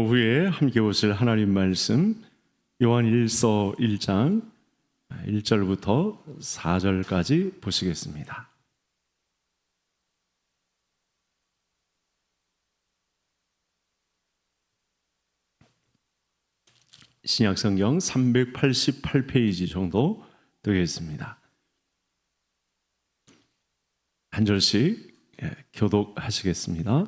오후에 함께 보실 하나님 말씀 요한일서 1장 1절부터 4절까지 보시겠습니다. 신약성경 388페이지 정도 되겠습니다. 한 절씩 교독하시겠습니다.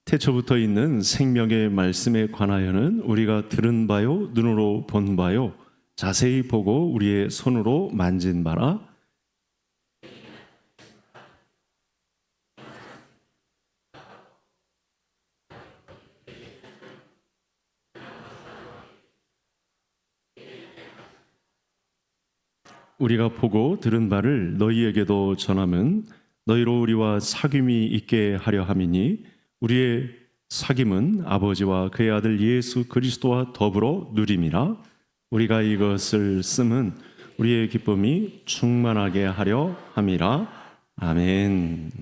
태초부터 있는 생명의 말씀에 관하여는 우리가 들은 바요 눈으로 본 바요 자세히 보고 우리의 손으로 만진 바라. 우리가 보고 들은 바를 너희에게도 전하면 너희로 우리와 사귐이 있게 하려 함이니 우리의 사귐은 아버지와 그의 아들 예수 그리스도와 더불어 누림이라. 우리가 이것을 쓰면 우리의 기쁨이 충만하게 하려 함이라. 아멘.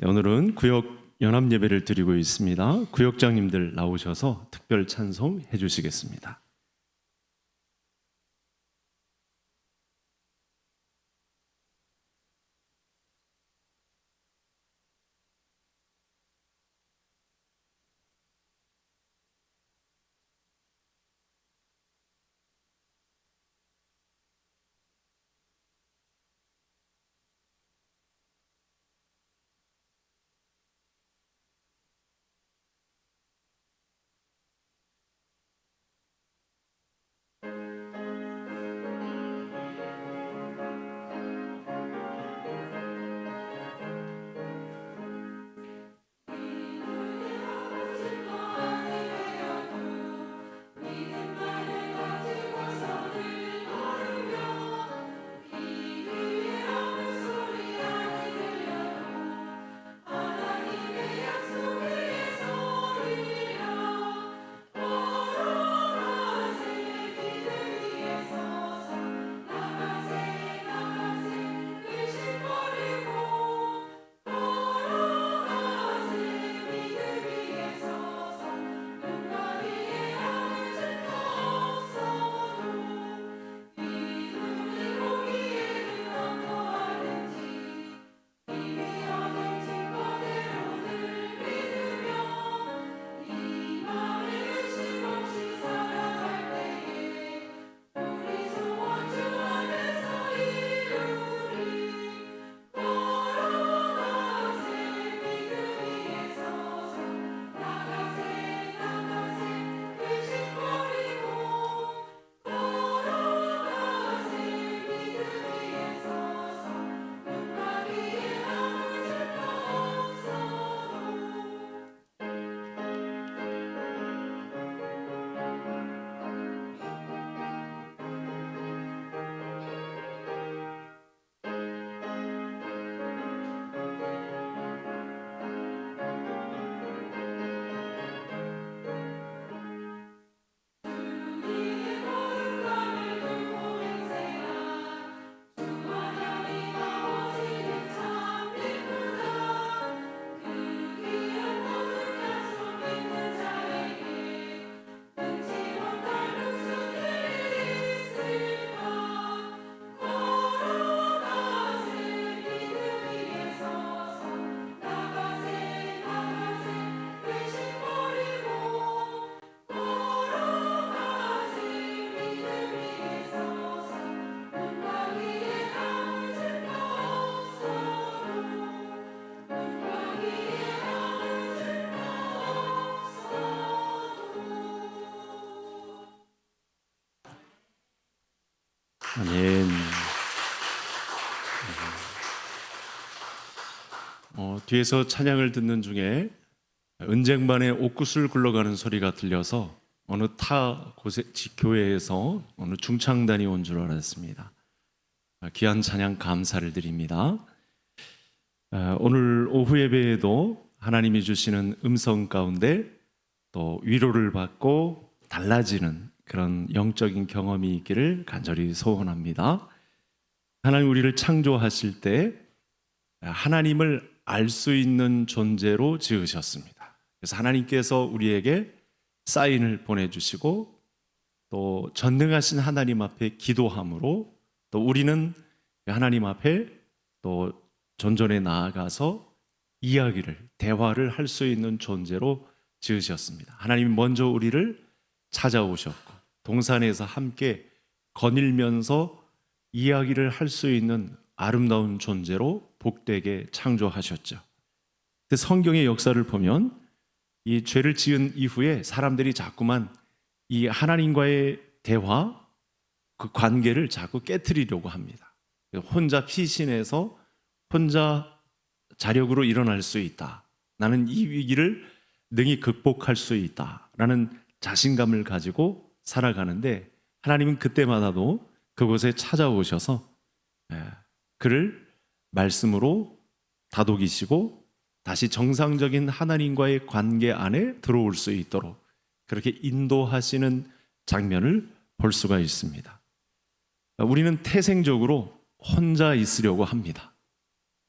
오늘은 구역 연합 예배를 드리고 있습니다. 구역장님들 나오셔서 특별 찬송 해주시겠습니다. 아멘. 뒤에서 찬양을 듣는 중에 은쟁반에 옥구슬 굴러가는 소리가 들려서 어느 타 교회에서 어느 중창단이 온 줄 알았습니다. 귀한 찬양 감사를 드립니다. 오늘 오후 예배에도 하나님이 주시는 음성 가운데 또 위로를 받고 달라지는 그런 영적인 경험이 있기를 간절히 소원합니다. 하나님 우리를 창조하실 때 하나님을 알 수 있는 존재로 지으셨습니다. 그래서 하나님께서 우리에게 사인을 보내주시고 또 전능하신 하나님 앞에 기도함으로 또 우리는 하나님 앞에 또 전전에 나아가서 이야기를, 대화를 할 수 있는 존재로 지으셨습니다. 하나님이 먼저 우리를 찾아오셨고 동산에서 함께 거닐면서 이야기를 할 수 있는 아름다운 존재로 복되게 창조하셨죠. 성경의 역사를 보면 이 죄를 지은 이후에 사람들이 자꾸만 이 하나님과의 대화, 그 관계를 자꾸 깨트리려고 합니다. 혼자 피신해서 혼자 자력으로 일어날 수 있다. 나는 이 위기를 능히 극복할 수 있다. 라는 자신감을 가지고 살아가는데 하나님은 그때마다도 그곳에 찾아오셔서 그를 말씀으로 다독이시고 다시 정상적인 하나님과의 관계 안에 들어올 수 있도록 그렇게 인도하시는 장면을 볼 수가 있습니다. 우리는 태생적으로 혼자 있으려고 합니다.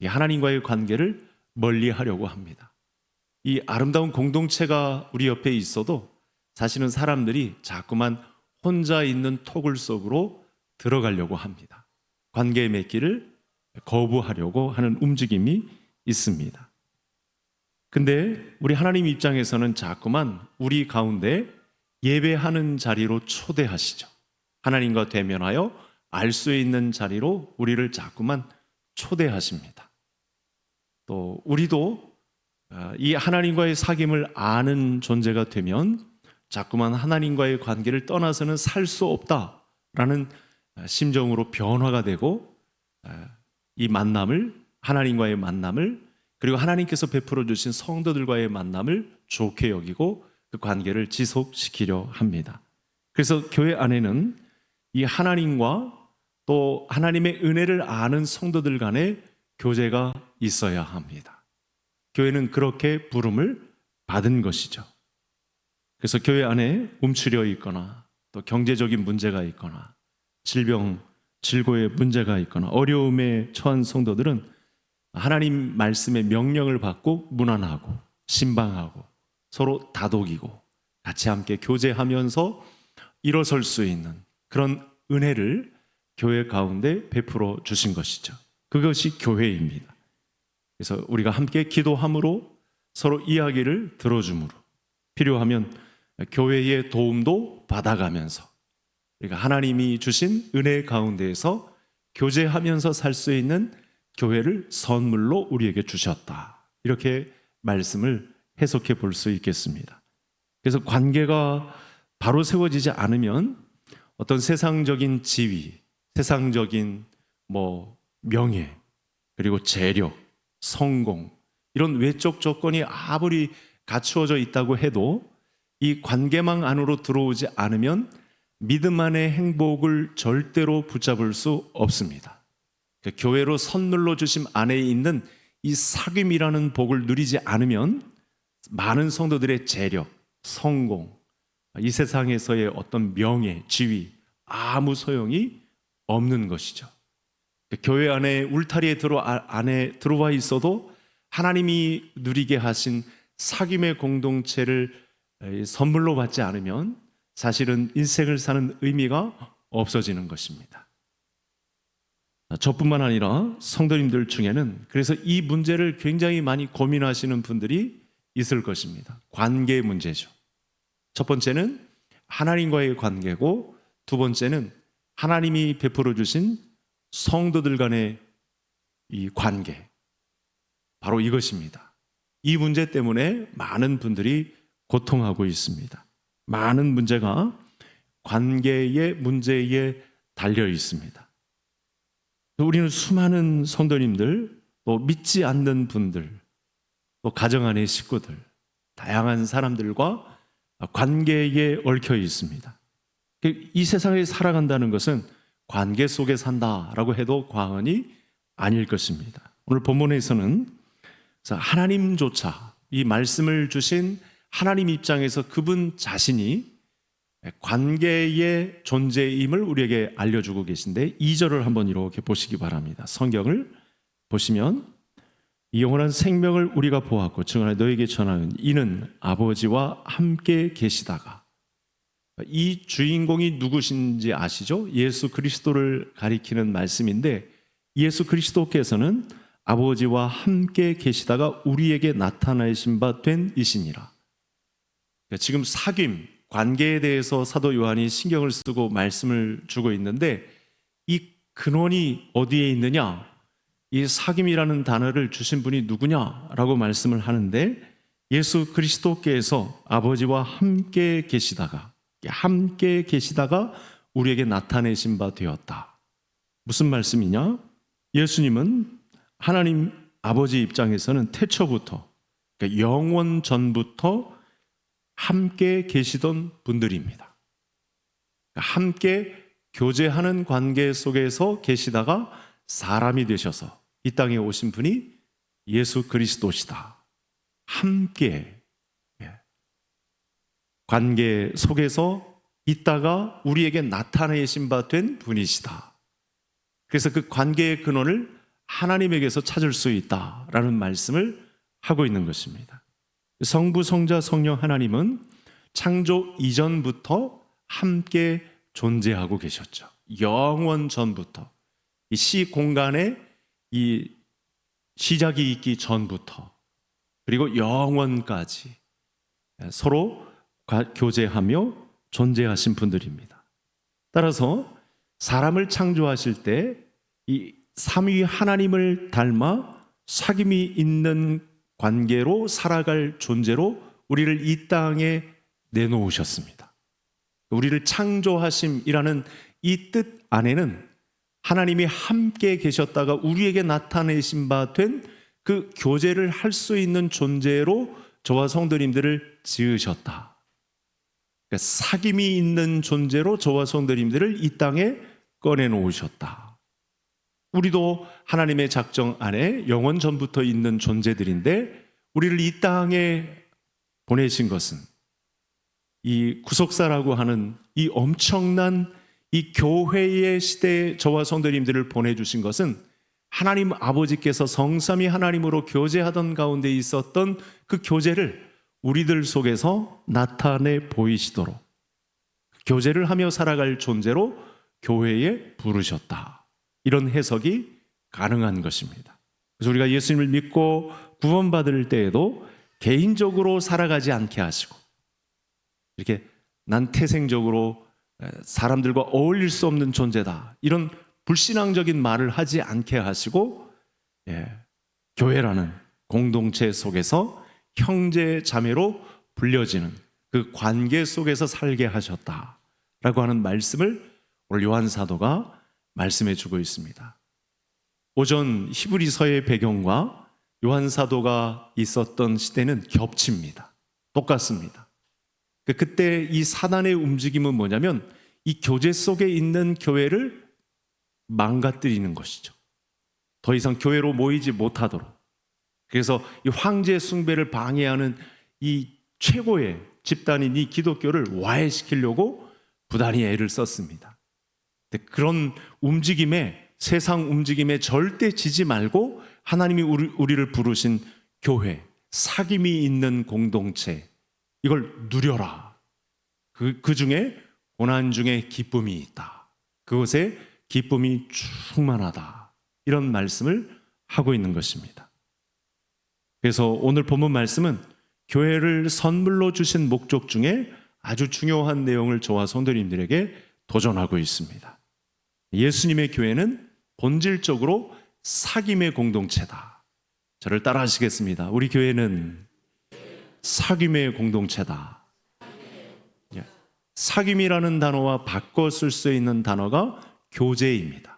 하나님과의 관계를 멀리 하려고 합니다. 이 아름다운 공동체가 우리 옆에 있어도 사실은 사람들이 자꾸만 혼자 있는 토굴 속으로 들어가려고 합니다. 관계 맺기를 거부하려고 하는 움직임이 있습니다. 근데 우리 하나님 입장에서는 자꾸만 우리 가운데 예배하는 자리로 초대하시죠. 하나님과 대면하여 알 수 있는 자리로 우리를 자꾸만 초대하십니다. 또 우리도 이 하나님과의 사귐을 아는 존재가 되면 자꾸만 하나님과의 관계를 떠나서는 살 수 없다라는 심정으로 변화가 되고 이 만남을, 하나님과의 만남을, 그리고 하나님께서 베풀어 주신 성도들과의 만남을 좋게 여기고 그 관계를 지속시키려 합니다. 그래서 교회 안에는 이 하나님과 또 하나님의 은혜를 아는 성도들 간의 교제가 있어야 합니다. 교회는 그렇게 부름을 받은 것이죠. 그래서 교회 안에 움츠려 있거나 또 경제적인 문제가 있거나 질병, 질고의 문제가 있거나 어려움에 처한 성도들은 하나님 말씀의 명령을 받고 문안하고 신방하고 서로 다독이고 같이 함께 교제하면서 일어설 수 있는 그런 은혜를 교회 가운데 베풀어 주신 것이죠. 그것이 교회입니다. 그래서 우리가 함께 기도함으로 서로 이야기를 들어줌으로 필요하면 교회의 도움도 받아가면서 우리가 하나님이 주신 은혜 가운데에서 교제하면서 살 수 있는 교회를 선물로 우리에게 주셨다. 이렇게 말씀을 해석해 볼 수 있겠습니다. 그래서 관계가 바로 세워지지 않으면 어떤 세상적인 지위, 세상적인 명예, 그리고 재력, 성공 이런 외적 조건이 아무리 갖추어져 있다고 해도 이 관계망 안으로 들어오지 않으면 믿음 안의 행복을 절대로 붙잡을 수 없습니다. 교회로 선물로 주심 안에 있는 이 사귐이라는 복을 누리지 않으면 많은 성도들의 재력, 성공, 이 세상에서의 어떤 명예, 지위 아무 소용이 없는 것이죠. 교회 안에 울타리에 안에 들어와 있어도 하나님이 누리게 하신 사귐의 공동체를 선물로 받지 않으면 사실은 인생을 사는 의미가 없어지는 것입니다. 저뿐만 아니라 성도님들 중에는 그래서 이 문제를 굉장히 많이 고민하시는 분들이 있을 것입니다. 관계 문제죠. 첫 번째는 하나님과의 관계고 두 번째는 하나님이 베풀어 주신 성도들 간의 이 관계, 바로 이것입니다. 이 문제 때문에 많은 분들이 고통하고 있습니다. 많은 문제가 관계의 문제에 달려 있습니다. 우리는 수많은 성도님들, 또 믿지 않는 분들, 또 가정 안의 식구들, 다양한 사람들과 관계에 얽혀 있습니다. 이 세상에 살아간다는 것은 관계 속에 산다라고 해도 과언이 아닐 것입니다. 오늘 본문에서는 하나님조차 이 말씀을 주신 하나님 입장에서 그분 자신이 관계의 존재임을 우리에게 알려주고 계신데 2절을 한번 이렇게 보시기 바랍니다. 성경을 보시면 이 영원한 생명을 우리가 보았고 증언하여 너에게 전하는 이는 아버지와 함께 계시다가, 이 주인공이 누구신지 아시죠? 예수 그리스도를 가리키는 말씀인데, 예수 그리스도께서는 아버지와 함께 계시다가 우리에게 나타나신 바 된 이시니라. 지금 사귐, 관계에 대해서 사도 요한이 신경을 쓰고 말씀을 주고 있는데, 이 근원이 어디에 있느냐? 이 사귐이라는 단어를 주신 분이 누구냐라고 말씀을 하는데, 예수 그리스도께서 아버지와 함께 계시다가 우리에게 나타내신 바 되었다. 무슨 말씀이냐? 예수님은 하나님 아버지 입장에서는 태초부터, 그러니까 영원 전부터 함께 계시던 분들입니다. 함께 교제하는 관계 속에서 계시다가 사람이 되셔서 이 땅에 오신 분이 예수 그리스도시다. 함께 관계 속에서 있다가 우리에게 나타내신 바 된 분이시다. 그래서 그 관계의 근원을 하나님에게서 찾을 수 있다라는 말씀을 하고 있는 것입니다. 성부, 성자, 성령 하나님은 창조 이전부터 함께 존재하고 계셨죠. 영원 전부터, 이 시공간에 이 시작이 있기 전부터, 그리고 영원까지 서로 교제하며 존재하신 분들입니다. 따라서 사람을 창조하실 때 이 삼위 하나님을 닮아 사귐이 있는 관계로 살아갈 존재로 우리를 이 땅에 내놓으셨습니다. 우리를 창조하심이라는 이 뜻 안에는 하나님이 함께 계셨다가 우리에게 나타내신 바 된 그 교제를 할 수 있는 존재로 저와 성도님들을 지으셨다. 그러니까 사귐이 있는 존재로 저와 성도님들을 이 땅에 꺼내놓으셨다. 우리도 하나님의 작정 안에 영원 전부터 있는 존재들인데, 우리를 이 땅에 보내신 것은, 이 구속사라고 하는 이 엄청난 이 교회의 시대에 저와 성도님들을 보내주신 것은 하나님 아버지께서 성삼위 하나님으로 교제하던 가운데 있었던 그 교제를 우리들 속에서 나타내 보이시도록 교제를 하며 살아갈 존재로 교회에 부르셨다. 이런 해석이 가능한 것입니다. 그래서 우리가 예수님을 믿고 구원받을 때에도 개인적으로 살아가지 않게 하시고, 이렇게 난 태생적으로 사람들과 어울릴 수 없는 존재다, 이런 불신앙적인 말을 하지 않게 하시고, 교회라는 공동체 속에서 형제 자매로 불려지는 그 관계 속에서 살게 하셨다라고 하는 말씀을 오늘 요한 사도가 말씀해 주고 있습니다. 오전 히브리서의 배경과 요한 사도가 있었던 시대는 겹칩니다. 똑같습니다. 그때 이 사단의 움직임은 뭐냐면, 이 교제 속에 있는 교회를 망가뜨리는 것이죠. 더 이상 교회로 모이지 못하도록. 그래서 이 황제 숭배를 방해하는 이 최고의 집단인 이 기독교를 와해시키려고 부단히 애를 썼습니다. 그런 움직임에, 세상 움직임에 절대 지지 말고 하나님이 우리를 부르신 교회, 사귐이 있는 공동체, 이걸 누려라. 그 중에 고난 중에 기쁨이 있다. 그것에 기쁨이 충만하다. 이런 말씀을 하고 있는 것입니다. 그래서 오늘 본문 말씀은 교회를 선물로 주신 목적 중에 아주 중요한 내용을 저와 성도님들에게 도전하고 있습니다. 예수님의 교회는 본질적으로 사귐의 공동체다. 저를 따라 하시겠습니다. 우리 교회는 사귐의 공동체다. 사귐이라는 단어와 바꿔 쓸 수 있는 단어가 교제입니다.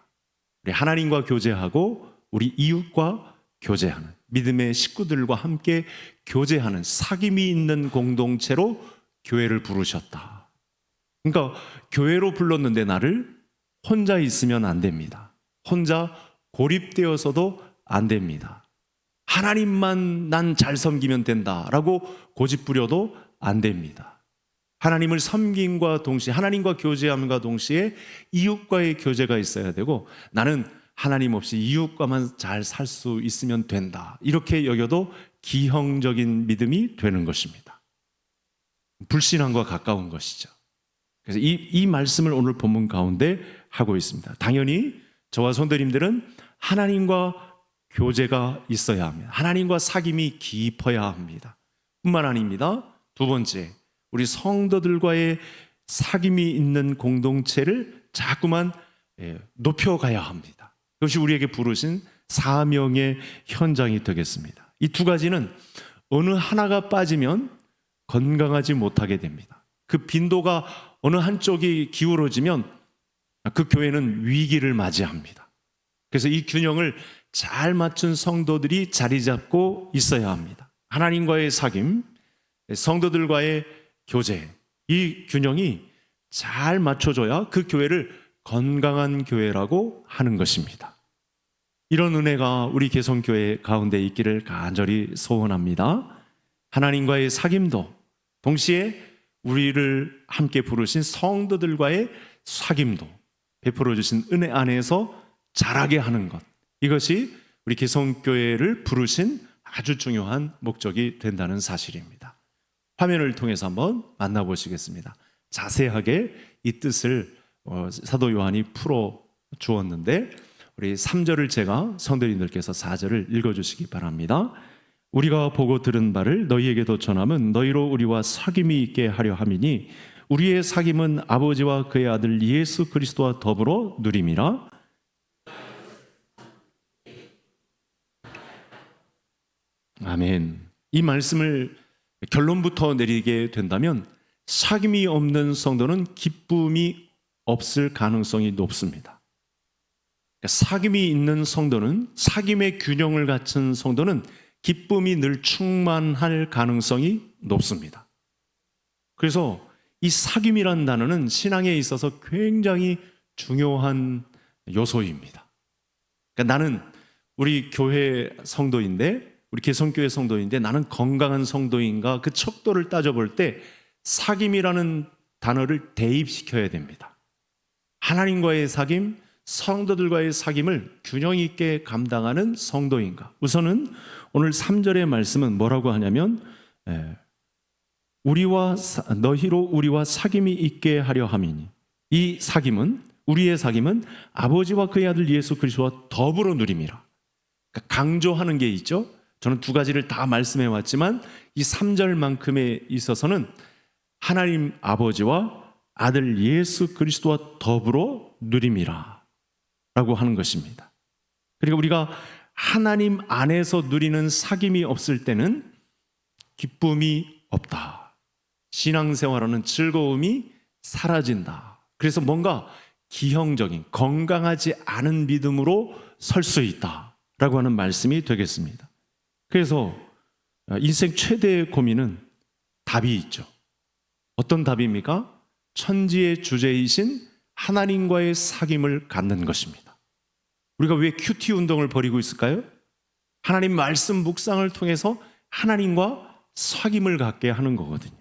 우리 하나님과 교제하고 우리 이웃과 교제하는, 믿음의 식구들과 함께 교제하는 사귐이 있는 공동체로 교회를 부르셨다. 그러니까 교회로 불렀는데 나를 혼자 있으면 안 됩니다. 혼자 고립되어서도 안 됩니다. 하나님만 난 잘 섬기면 된다라고 고집 부려도 안 됩니다. 하나님을 섬김과 동시에, 하나님과 교제함과 동시에 이웃과의 교제가 있어야 되고, 나는 하나님 없이 이웃과만 잘 살 수 있으면 된다. 이렇게 여겨도 기형적인 믿음이 되는 것입니다. 불신앙과 가까운 것이죠. 그래서 이 말씀을 오늘 본문 가운데 하고 있습니다. 당연히 저와 성도님들은 하나님과 교제가 있어야 합니다. 하나님과 사귐이 깊어야 합니다. 뿐만 아닙니다. 두 번째, 우리 성도들과의 사귐이 있는 공동체를 자꾸만 높여가야 합니다. 그것이 우리에게 부르신 사명의 현장이 되겠습니다. 이 두 가지는 어느 하나가 빠지면 건강하지 못하게 됩니다. 그 빈도가 어느 한쪽이 기울어지면 그 교회는 위기를 맞이합니다. 그래서 이 균형을 잘 맞춘 성도들이 자리 잡고 있어야 합니다. 하나님과의 사귐, 성도들과의 교제, 이 균형이 잘 맞춰져야 그 교회를 건강한 교회라고 하는 것입니다. 이런 은혜가 우리 개성교회 가운데 있기를 간절히 소원합니다. 하나님과의 사귐도 동시에 우리를 함께 부르신 성도들과의 사귐도 베풀어 주신 은혜 안에서 자라게 하는 것, 이것이 우리 개성교회를 부르신 아주 중요한 목적이 된다는 사실입니다. 화면을 통해서 한번 만나보시겠습니다. 자세하게 이 뜻을 사도 요한이 풀어 주었는데 우리 3절을 제가 성도님들께서 4절을 읽어주시기 바랍니다. 우리가 보고 들은 바를 너희에게도 전함은 너희로 우리와 사귐이 있게 하려 함이니 우리의 사귐은 아버지와 그의 아들 예수 그리스도와 더불어 누림이라. 아멘. 이 말씀을 결론부터 내리게 된다면 사귐이 없는 성도는 기쁨이 없을 가능성이 높습니다. 사귐이 있는 성도는, 사귐의 균형을 갖춘 성도는 기쁨이 늘 충만할 가능성이 높습니다. 그래서 이 사귐이라는 단어는 신앙에 있어서 굉장히 중요한 요소입니다. 그러니까 나는 우리 교회 성도인데, 우리 개성교회 성도인데 나는 건강한 성도인가, 그 척도를 따져볼 때 사귐이라는 단어를 대입시켜야 됩니다. 하나님과의 사귐, 성도들과의 사귐을 균형 있게 감당하는 성도인가. 우선은 오늘 3절의 말씀은 뭐라고 하냐면 너희로 우리와 사귐이 있게 하려 함이니, 이 사귐은, 우리의 사귐은 아버지와 그의 아들 예수 그리스도와 더불어 누림이라. 그러니까 강조하는 게 있죠. 저는 두 가지를 다 말씀해 왔지만 이 3절만큼에 있어서는 하나님 아버지와 아들 예수 그리스도와 더불어 누림이라 라고 하는 것입니다. 그러니까 우리가 하나님 안에서 누리는 사귐이 없을 때는 기쁨이 없다. 신앙생활하는 즐거움이 사라진다. 그래서 뭔가 기형적인, 건강하지 않은 믿음으로 설 수 있다라고 하는 말씀이 되겠습니다. 그래서 인생 최대의 고민은 답이 있죠. 어떤 답입니까? 천지의 주제이신 하나님과의 사귐을 갖는 것입니다. 우리가 왜 큐티 운동을 벌이고 있을까요? 하나님 말씀 묵상을 통해서 하나님과 사귐을 갖게 하는 거거든요.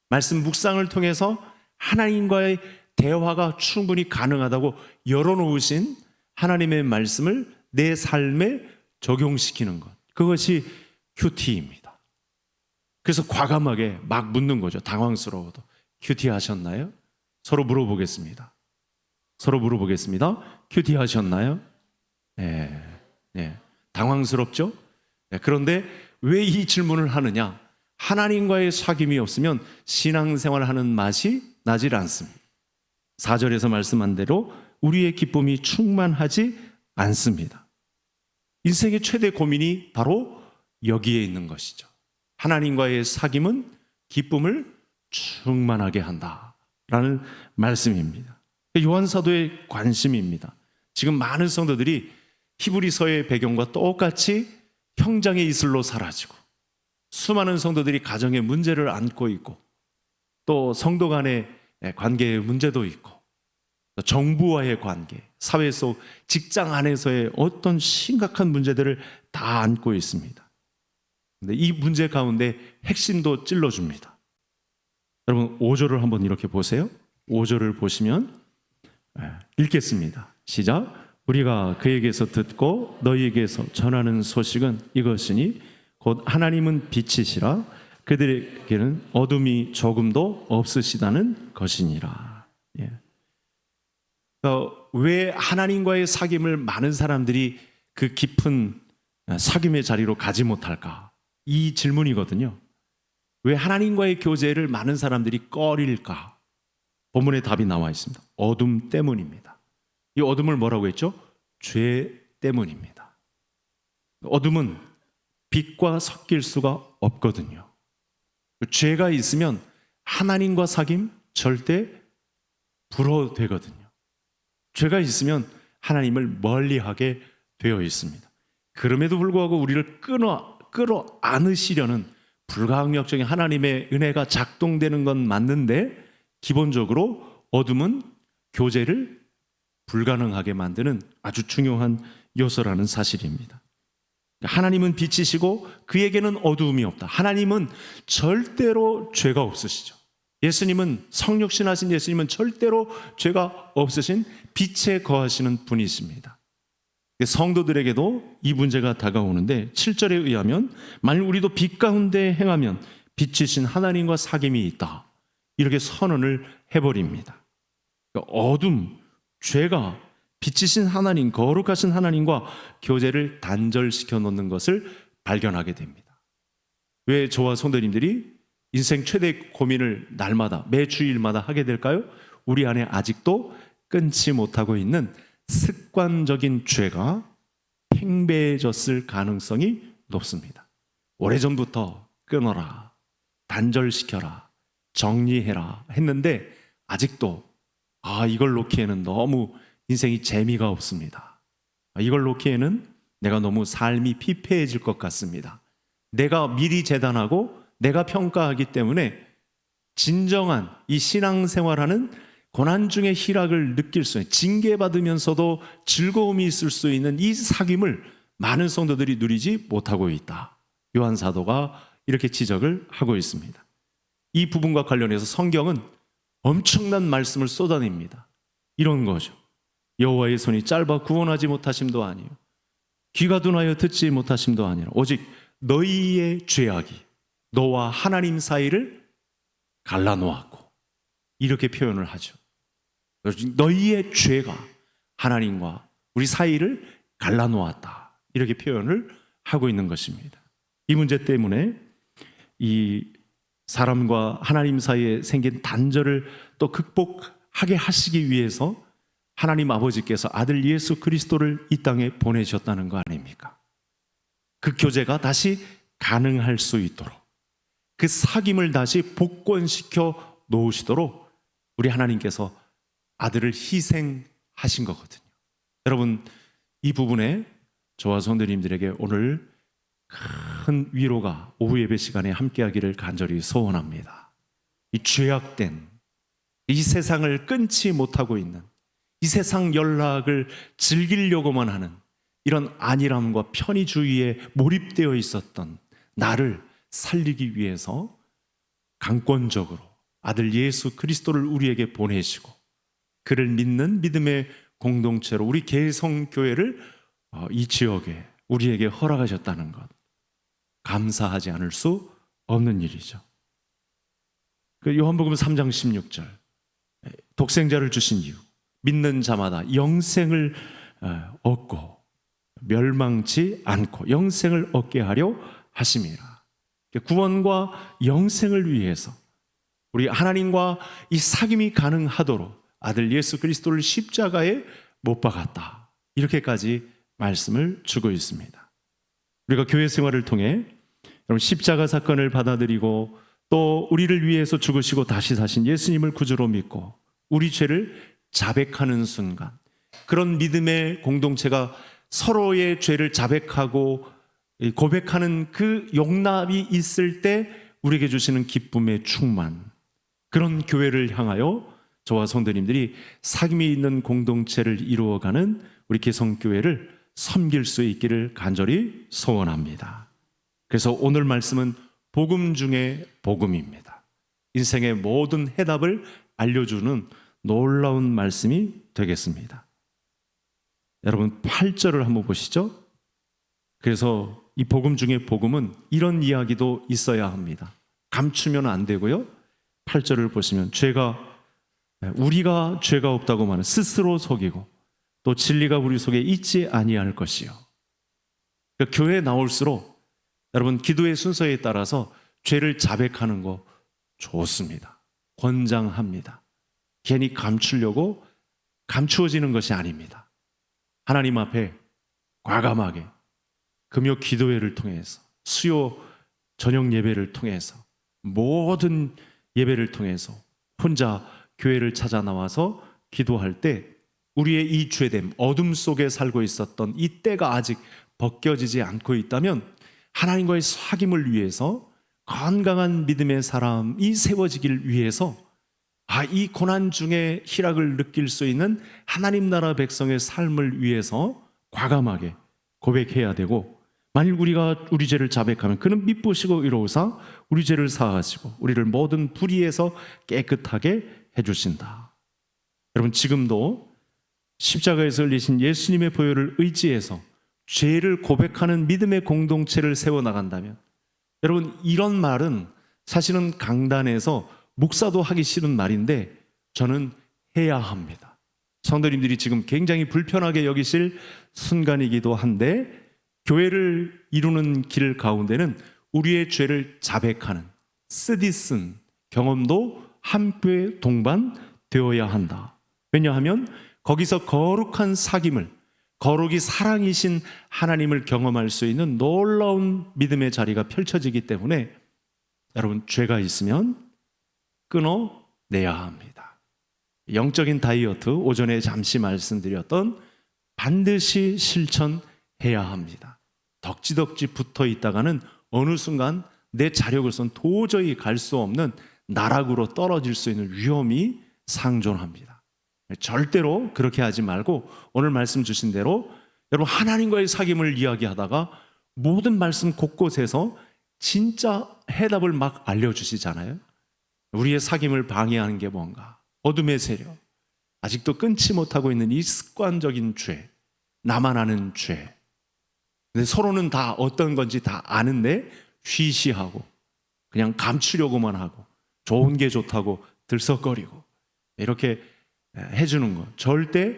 말씀 묵상을 통해서 하나님과의 대화가 충분히 가능하다고 열어놓으신 하나님의 말씀을 내 삶에 적용시키는 것, 그것이 큐티입니다. 그래서 과감하게 막 묻는 거죠. 당황스러워도. 큐티 하셨나요? 서로 물어보겠습니다. 큐티 하셨나요? 네. 당황스럽죠? 네. 그런데 왜 이 질문을 하느냐? 하나님과의 사귐이 없으면 신앙생활을 하는 맛이 나질 않습니다. 4절에서 말씀한 대로 우리의 기쁨이 충만하지 않습니다. 인생의 최대 고민이 바로 여기에 있는 것이죠. 하나님과의 사귐은 기쁨을 충만하게 한다라는 말씀입니다. 요한사도의 관심입니다. 지금 많은 성도들이 히브리서의 배경과 똑같이 형장의 이슬로 사라지고, 수많은 성도들이 가정의 문제를 안고 있고, 또 성도 간의 관계의 문제도 있고, 정부와의 관계, 사회 속 직장 안에서의 어떤 심각한 문제들을 다 안고 있습니다. 근데 이 문제 가운데 핵심도 찔러줍니다. 여러분 5절을 한번 이렇게 보세요. 5절을 보시면 읽겠습니다. 시작. 우리가 그에게서 듣고 너희에게서 전하는 소식은 이것이니 곧 하나님은 빛이시라 그들에게는 어둠이 조금도 없으시다는 것이니라. 예. 왜 하나님과의 사귐을 많은 사람들이 그 깊은 사귐의 자리로 가지 못할까? 이 질문이거든요. 왜 하나님과의 교제를 많은 사람들이 꺼릴까? 본문에 답이 나와 있습니다. 어둠 때문입니다. 이 어둠을 뭐라고 했죠? 죄 때문입니다. 어둠은 빛과 섞일 수가 없거든요. 죄가 있으면 하나님과 사귐 절대 불허되거든요. 죄가 있으면 하나님을 멀리하게 되어 있습니다. 그럼에도 불구하고 우리를 끌어 안으시려는 불가항력적인 하나님의 은혜가 작동되는 건 맞는데 기본적으로 어둠은 교제를 불가능하게 만드는 아주 중요한 요소라는 사실입니다. 하나님은 빛이시고 그에게는 어두움이 없다. 하나님은 절대로 죄가 없으시죠. 예수님은 성육신하신 예수님은 절대로 죄가 없으신 빛에 거하시는 분이십니다. 성도들에게도 이 문제가 다가오는데 7절에 의하면 만일 우리도 빛 가운데 행하면 빛이신 하나님과 사귐이 있다. 이렇게 선언을 해버립니다. 어둠, 죄가 빛이신 하나님, 거룩하신 하나님과 교제를 단절시켜 놓는 것을 발견하게 됩니다. 왜 저와 성도님들이 인생 최대 고민을 날마다 매주일마다 하게 될까요? 우리 안에 아직도 끊지 못하고 있는 습관적인 죄가 팽배해졌을 가능성이 높습니다. 오래전부터 끊어라, 단절시켜라, 정리해라 했는데 아직도 이걸 놓기에는 너무 인생이 재미가 없습니다. 이걸 놓기에는 내가 너무 삶이 피폐해질 것 같습니다. 내가 미리 재단하고 내가 평가하기 때문에 진정한 이 신앙생활하는 고난 중에 희락을 느낄 수 있는, 징계받으면서도 즐거움이 있을 수 있는 이 사귐을 많은 성도들이 누리지 못하고 있다. 요한 사도가 이렇게 지적을 하고 있습니다. 이 부분과 관련해서 성경은 엄청난 말씀을 쏟아냅니다. 이런 거죠. 여호와의 손이 짧아 구원하지 못하심도 아니요 귀가 둔하여 듣지 못하심도 아니라 오직 너희의 죄악이 너와 하나님 사이를 갈라놓았고, 이렇게 표현을 하죠. 너희의 죄가 하나님과 우리 사이를 갈라놓았다, 이렇게 표현을 하고 있는 것입니다. 이 문제 때문에 이 사람과 하나님 사이에 생긴 단절을 또 극복하게 하시기 위해서 하나님 아버지께서 아들 예수 그리스도를 이 땅에 보내셨다는 거 아닙니까? 그 교제가 다시 가능할 수 있도록, 그 사귐을 다시 복권시켜 놓으시도록 우리 하나님께서 아들을 희생하신 거거든요. 여러분, 이 부분에 저와 성도님들에게 오늘 큰 위로가 오후 예배 시간에 함께하기를 간절히 소원합니다. 이 죄악된 이 세상을 끊지 못하고 있는, 이 세상 연락을 즐기려고만 하는 이런 안일함과 편의주의에 몰입되어 있었던 나를 살리기 위해서 강권적으로 아들 예수 그리스도를 우리에게 보내시고 그를 믿는 믿음의 공동체로 우리 개성교회를 이 지역에 우리에게 허락하셨다는 것, 감사하지 않을 수 없는 일이죠. 요한복음 3장 16절, 독생자를 주신 이유, 믿는 자마다 영생을 얻고 멸망치 않고 영생을 얻게 하려 하심이라. 구원과 영생을 위해서 우리 하나님과 이 사귐이 가능하도록 아들 예수 그리스도를 십자가에 못 박았다, 이렇게까지 말씀을 주고 있습니다. 우리가 교회 생활을 통해 여러분 십자가 사건을 받아들이고 또 우리를 위해서 죽으시고 다시 사신 예수님을 구주로 믿고 우리 죄를 자백하는 순간, 그런 믿음의 공동체가 서로의 죄를 자백하고 고백하는 그 용납이 있을 때 우리에게 주시는 기쁨의 충만, 그런 교회를 향하여 저와 성도님들이 사귐이 있는 공동체를 이루어가는 우리 개성교회를 섬길 수 있기를 간절히 소원합니다. 그래서 오늘 말씀은 복음 중에 복음입니다. 인생의 모든 해답을 알려주는 놀라운 말씀이 되겠습니다. 여러분 8절을 한번 보시죠. 그래서 이 복음 중에 복음은 이런 이야기도 있어야 합니다. 감추면 안 되고요. 8절을 보시면 우리가 죄가 없다고 말하는 스스로 속이고 또 진리가 우리 속에 있지 아니할 것이요. 그러니까 교회에 나올수록 여러분 기도의 순서에 따라서 죄를 자백하는 거 좋습니다. 권장합니다. 괜히 감추려고 감추어지는 것이 아닙니다. 하나님 앞에 과감하게 금요 기도회를 통해서 수요 저녁 예배를 통해서 모든 예배를 통해서 혼자 교회를 찾아 나와서 기도할 때 우리의 이 죄됨, 어둠 속에 살고 있었던 이 때가 아직 벗겨지지 않고 있다면 하나님과의 사귐을 위해서 건강한 믿음의 사람이 세워지길 위해서 이 고난 중에 희락을 느낄 수 있는 하나님 나라 백성의 삶을 위해서 과감하게 고백해야 되고, 만일 우리가 우리 죄를 자백하면 그는 미쁘시고 의로우사 우리 죄를 사하시고 우리를 모든 불의에서 깨끗하게 해주신다. 여러분 지금도 십자가에서 흘리신 예수님의 보혈을 의지해서 죄를 고백하는 믿음의 공동체를 세워나간다면, 여러분 이런 말은 사실은 강단에서 목사도 하기 싫은 말인데 저는 해야 합니다. 성도님들이 지금 굉장히 불편하게 여기실 순간이기도 한데, 교회를 이루는 길 가운데는 우리의 죄를 자백하는 쓰디쓴 경험도 함께 동반되어야 한다. 왜냐하면 거기서 거룩한 사귐을, 거룩이 사랑이신 하나님을 경험할 수 있는 놀라운 믿음의 자리가 펼쳐지기 때문에 여러분 죄가 있으면 끊어내야 합니다. 영적인 다이어트, 오전에 잠시 말씀드렸던 반드시 실천해야 합니다. 덕지덕지 붙어 있다가는 어느 순간 내 자력으로선 도저히 갈 수 없는 나락으로 떨어질 수 있는 위험이 상존합니다. 절대로 그렇게 하지 말고 오늘 말씀 주신 대로 여러분 하나님과의 사귐을 이야기하다가 모든 말씀 곳곳에서 진짜 해답을 막 알려주시잖아요. 우리의 사귐을 방해하는 게 뭔가? 어둠의 세력, 아직도 끊지 못하고 있는 이 습관적인 죄, 나만 아는 죄. 근데 서로는 다 어떤 건지 다 아는데 쉬쉬하고 그냥 감추려고만 하고 좋은 게 좋다고 들썩거리고 이렇게 해주는 것, 절대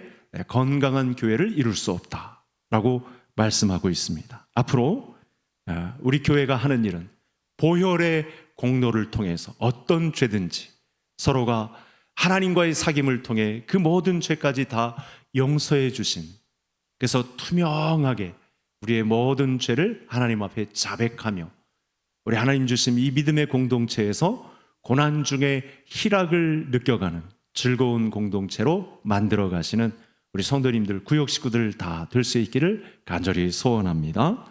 건강한 교회를 이룰 수 없다라고 말씀하고 있습니다. 앞으로 우리 교회가 하는 일은 보혈의 공로를 통해서 어떤 죄든지 서로가 하나님과의 사귐을 통해 그 모든 죄까지 다 용서해 주신, 그래서 투명하게 우리의 모든 죄를 하나님 앞에 자백하며 우리 하나님 주신 이 믿음의 공동체에서 고난 중에 희락을 느껴가는 즐거운 공동체로 만들어 가시는 우리 성도님들, 구역 식구들 다 될 수 있기를 간절히 소원합니다.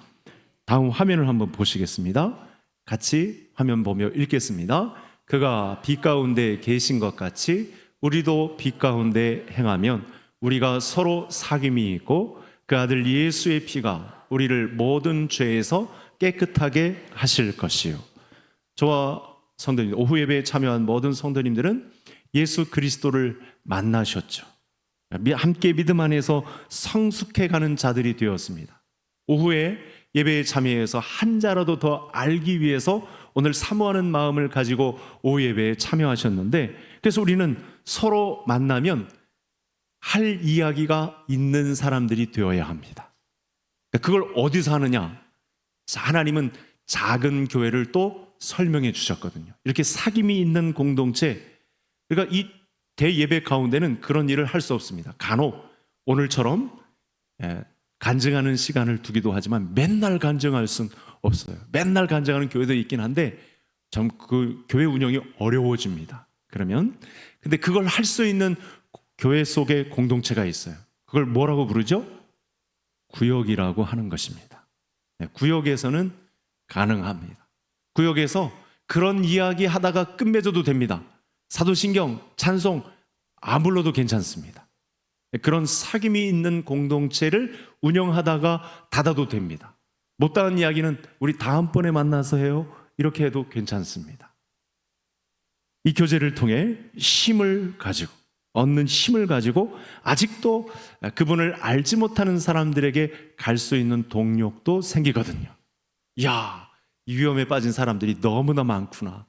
다음 화면을 한번 보시겠습니다. 같이 화면 보며 읽겠습니다. 그가 빛 가운데 계신 것 같이 우리도 빛 가운데 행하면 우리가 서로 사귐이 있고 그 아들 예수의 피가 우리를 모든 죄에서 깨끗하게 하실 것이요. 저와 성도님, 오후 예배에 참여한 모든 성도님들은 예수 그리스도를 만나셨죠. 함께 믿음 안에서 성숙해가는 자들이 되었습니다. 오후에 예배에 참여해서 한 자라도 더 알기 위해서 오늘 사모하는 마음을 가지고 오후 예배에 참여하셨는데, 그래서 우리는 서로 만나면 할 이야기가 있는 사람들이 되어야 합니다. 그걸 어디서 하느냐? 하나님은 작은 교회를 또 설명해 주셨거든요. 이렇게 사귐이 있는 공동체, 그러니까 이 대예배 가운데는 그런 일을 할 수 없습니다. 간혹 오늘처럼 간증하는 시간을 두기도 하지만 맨날 간증할 수는 없어요. 맨날 간증하는 교회도 있긴 한데 참 그 교회 운영이 어려워집니다. 근데 그걸 할 수 있는 교회 속에 공동체가 있어요. 그걸 뭐라고 부르죠? 구역이라고 하는 것입니다. 구역에서는 가능합니다. 구역에서 그런 이야기 하다가 끝맺어도 됩니다. 사도신경, 찬송 안 불러도 괜찮습니다. 그런 사귐이 있는 공동체를 운영하다가 닫아도 됩니다. 못다한 이야기는 우리 다음번에 만나서 해요, 이렇게 해도 괜찮습니다. 이 교제를 통해 힘을 가지고 얻는 힘을 가지고 아직도 그분을 알지 못하는 사람들에게 갈 수 있는 동력도 생기거든요. 야, 이 위험에 빠진 사람들이 너무나 많구나.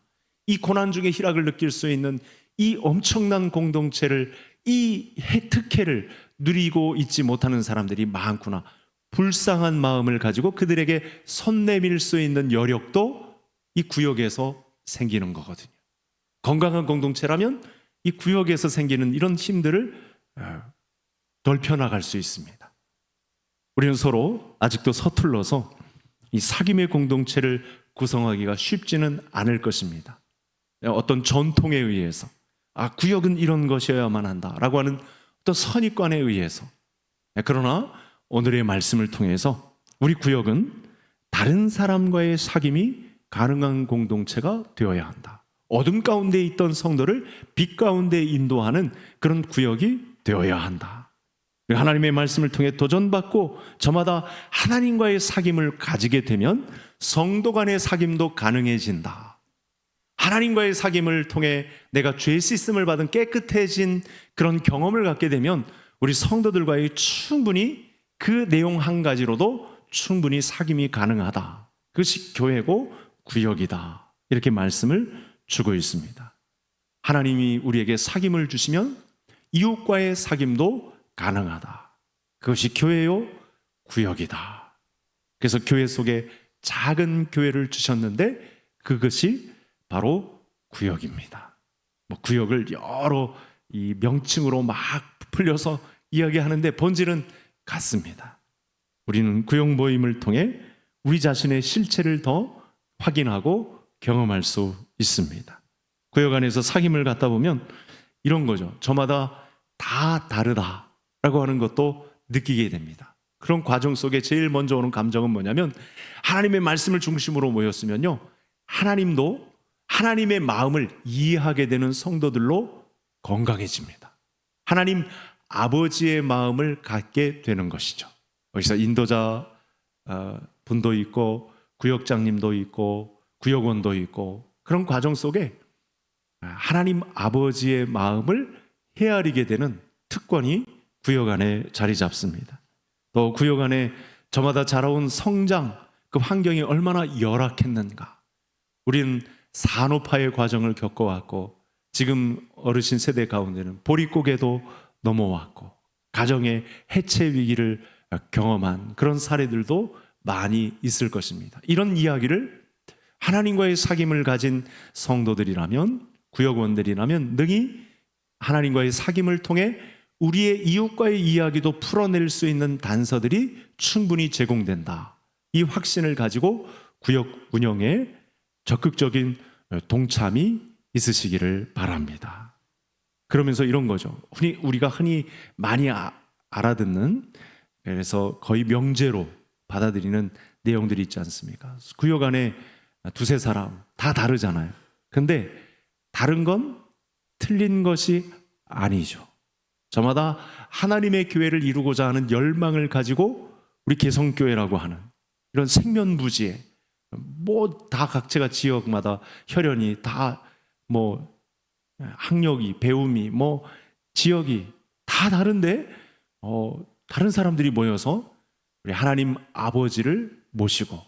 이 고난 중에 희락을 느낄 수 있는 이 엄청난 공동체를, 이 특혜를 누리고 있지 못하는 사람들이 많구나. 불쌍한 마음을 가지고 그들에게 손 내밀 수 있는 여력도 이 구역에서 생기는 거거든요. 건강한 공동체라면 이 구역에서 생기는 이런 힘들을 넓혀나갈 수 있습니다. 우리는 서로 아직도 서툴러서 이 사귐의 공동체를 구성하기가 쉽지는 않을 것입니다. 어떤 전통에 의해서 구역은 이런 것이어야만 한다라고 하는 어떤 선입관에 의해서. 그러나 오늘의 말씀을 통해서 우리 구역은 다른 사람과의 사귐이 가능한 공동체가 되어야 한다. 어둠 가운데 있던 성도를 빛 가운데 인도하는 그런 구역이 되어야 한다. 하나님의 말씀을 통해 도전받고 저마다 하나님과의 사귐을 가지게 되면 성도 간의 사귐도 가능해진다. 하나님과의 사귐을 통해 내가 죄 씻음을 받은 깨끗해진 그런 경험을 갖게 되면 우리 성도들과의 충분히 그 내용 한 가지로도 충분히 사귐이 가능하다. 그것이 교회고 구역이다. 이렇게 말씀을 주고 있습니다. 하나님이 우리에게 사귐을 주시면 이웃과의 사귐도 가능하다. 그것이 교회요, 구역이다. 그래서 교회 속에 작은 교회를 주셨는데 그것이 바로 구역입니다. 구역을 여러 이 명칭으로 막 풀려서 이야기하는데 본질은 같습니다. 우리는 구역 모임을 통해 우리 자신의 실체를 더 확인하고 경험할 수 있습니다. 구역 안에서 사귐을 갖다 보면 이런 거죠. 저마다 다 다르다라고 하는 것도 느끼게 됩니다. 그런 과정 속에 제일 먼저 오는 감정은 뭐냐면 하나님의 말씀을 중심으로 모였으면요, 하나님도 하나님의 마음을 이해하게 되는 성도들로 건강해집니다. 하나님 아버지의 마음을 갖게 되는 것이죠. 여기서 인도자 분도 있고 구역장님도 있고 구역원도 있고 그런 과정 속에 하나님 아버지의 마음을 헤아리게 되는 특권이 구역 안에 자리 잡습니다. 또 구역 안에 저마다 자라온 성장, 그 환경이 얼마나 열악했는가. 우리는 산업화의 과정을 겪어왔고 지금 어르신 세대 가운데는 보릿고개도 넘어왔고 가정의 해체 위기를 경험한 그런 사례들도 많이 있을 것입니다. 이런 이야기를 하나님과의 사귐을 가진 성도들이라면, 구역원들이라면 능히 하나님과의 사귐을 통해 우리의 이웃과의 이야기도 풀어낼 수 있는 단서들이 충분히 제공된다. 이 확신을 가지고 구역 운영에 적극적인 동참이 있으시기를 바랍니다. 그러면서 이런 거죠. 우리가 흔히 많이 알아듣는, 그래서 거의 명제로 받아들이는 내용들이 있지 않습니까? 구역 안에 두세 사람 다 다르잖아요. 근데 다른 건 틀린 것이 아니죠. 저마다 하나님의 교회를 이루고자 하는 열망을 가지고 우리 개성교회라고 하는 이런 생면부지에 다 각체가 지역마다 혈연이 다 학력이, 배움이, 지역이 다 다른데 다른 사람들이 모여서 우리 하나님 아버지를 모시고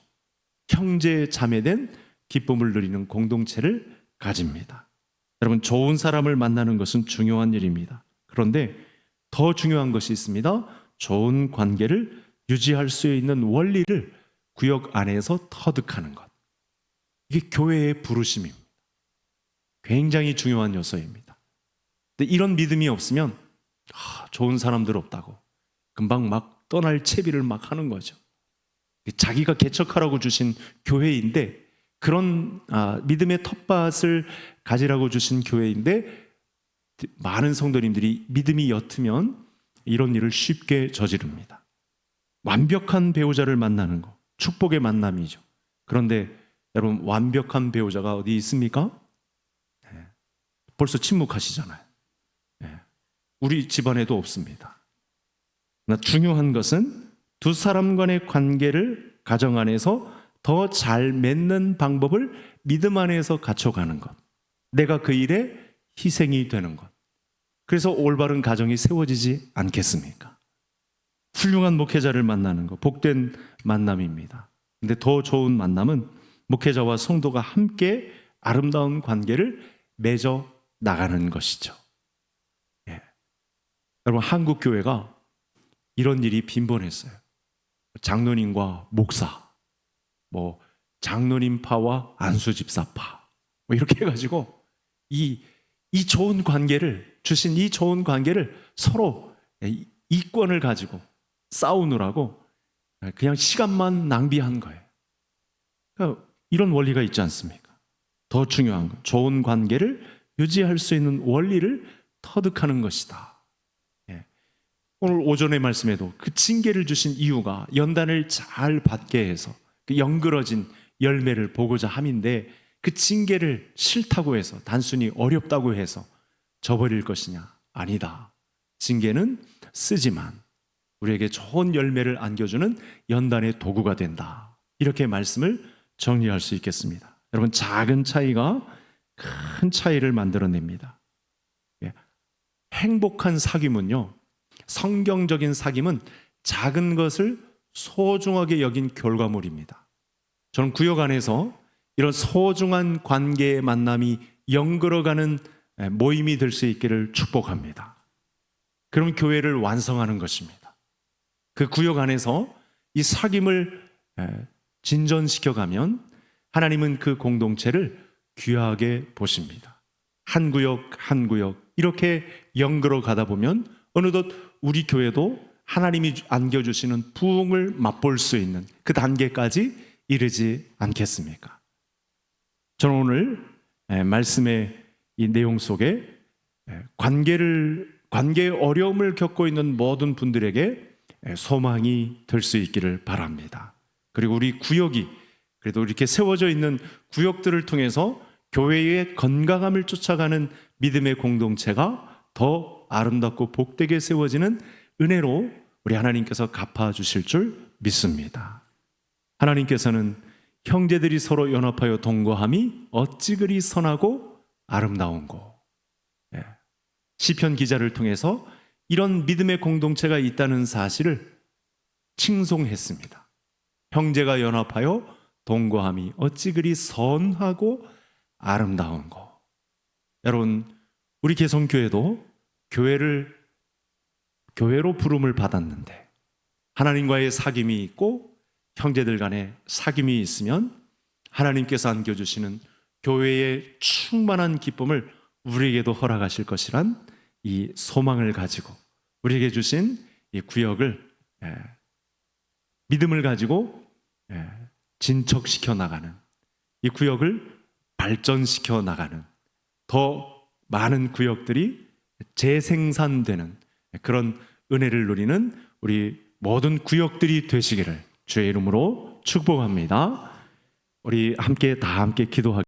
형제 자매된 기쁨을 누리는 공동체를 가집니다. 여러분, 좋은 사람을 만나는 것은 중요한 일입니다. 그런데 더 중요한 것이 있습니다. 좋은 관계를 유지할 수 있는 원리를 구역 안에서 터득하는 것. 이게 교회의 부르심입니다. 굉장히 중요한 요소입니다. 근데 이런 믿음이 없으면 좋은 사람들 없다고 금방 막 떠날 채비를 막 하는 거죠. 자기가 개척하라고 주신 교회인데, 그런 믿음의 텃밭을 가지라고 주신 교회인데 많은 성도님들이 믿음이 옅으면 이런 일을 쉽게 저지릅니다. 완벽한 배우자를 만나는 거 축복의 만남이죠. 그런데 여러분, 완벽한 배우자가 어디 있습니까? 벌써 침묵하시잖아요. 우리 집안에도 없습니다. 그러나 중요한 것은 두 사람 간의 관계를 가정 안에서 더 잘 맺는 방법을 믿음 안에서 갖춰가는 것. 내가 그 일에 희생이 되는 것. 그래서 올바른 가정이 세워지지 않겠습니까? 훌륭한 목회자를 만나는 것, 복된 만남입니다. 근데 더 좋은 만남은 목회자와 성도가 함께 아름다운 관계를 맺어 나가는 것이죠. 예. 여러분, 한국 교회가 이런 일이 빈번했어요. 장로님과 목사, 장로님파와 안수집사파, 이렇게 해가지고 이 좋은 관계를 주신 이 좋은 관계를 서로 이권을 가지고 싸우느라고 그냥 시간만 낭비한 거예요. 그러니까 이런 원리가 있지 않습니까? 더 중요한 건 좋은 관계를 유지할 수 있는 원리를 터득하는 것이다. 예. 오늘 오전의 말씀에도 그 징계를 주신 이유가 연단을 잘 받게 해서 그 연그러진 열매를 보고자 함인데, 그 징계를 싫다고 해서 단순히 어렵다고 해서 저버릴 것이냐? 아니다. 징계는 쓰지만 우리에게 좋은 열매를 안겨주는 연단의 도구가 된다. 이렇게 말씀을 정리할 수 있겠습니다. 여러분, 작은 차이가 큰 차이를 만들어냅니다. 행복한 사귐은요, 성경적인 사귐은 작은 것을 소중하게 여긴 결과물입니다. 저는 구역 안에서 이런 소중한 관계의 만남이 연결어가는 모임이 될 수 있기를 축복합니다. 그럼 교회를 완성하는 것입니다. 그 구역 안에서 이 사귐을 진전시켜가면 하나님은 그 공동체를 귀하게 보십니다. 한 구역 한 구역 이렇게 연결어 가다 보면 어느덧 우리 교회도 하나님이 안겨주시는 부흥을 맛볼 수 있는 그 단계까지 이르지 않겠습니까? 저는 오늘 말씀의 이 내용 속에 관계의 어려움을 겪고 있는 모든 분들에게 소망이 될 수 있기를 바랍니다. 그리고 우리 구역이 그래도 이렇게 세워져 있는 구역들을 통해서 교회의 건강함을 쫓아가는 믿음의 공동체가 더 아름답고 복되게 세워지는 은혜로 우리 하나님께서 갚아주실 줄 믿습니다. 하나님께서는 형제들이 서로 연합하여 동거함이 어찌 그리 선하고 아름다운고. 시편 기자를 통해서 이런 믿음의 공동체가 있다는 사실을 칭송했습니다. 형제가 연합하여 동거함이 어찌 그리 선하고 아름다운고. 여러분, 우리 개성교회도 교회로 부름을 받았는데 하나님과의 사귐이 있고 형제들 간의 사귐이 있으면 하나님께서 안겨주시는 교회의 충만한 기쁨을 우리에게도 허락하실 것이란 이 소망을 가지고 우리에게 주신 이 구역을 믿음을 가지고 진척시켜 나가는, 이 구역을 발전시켜 나가는 더 많은 구역들이 재생산되는 그런 은혜를 누리는 우리 모든 구역들이 되시기를 주의 이름으로 축복합니다. 우리 함께 기도하겠습니다.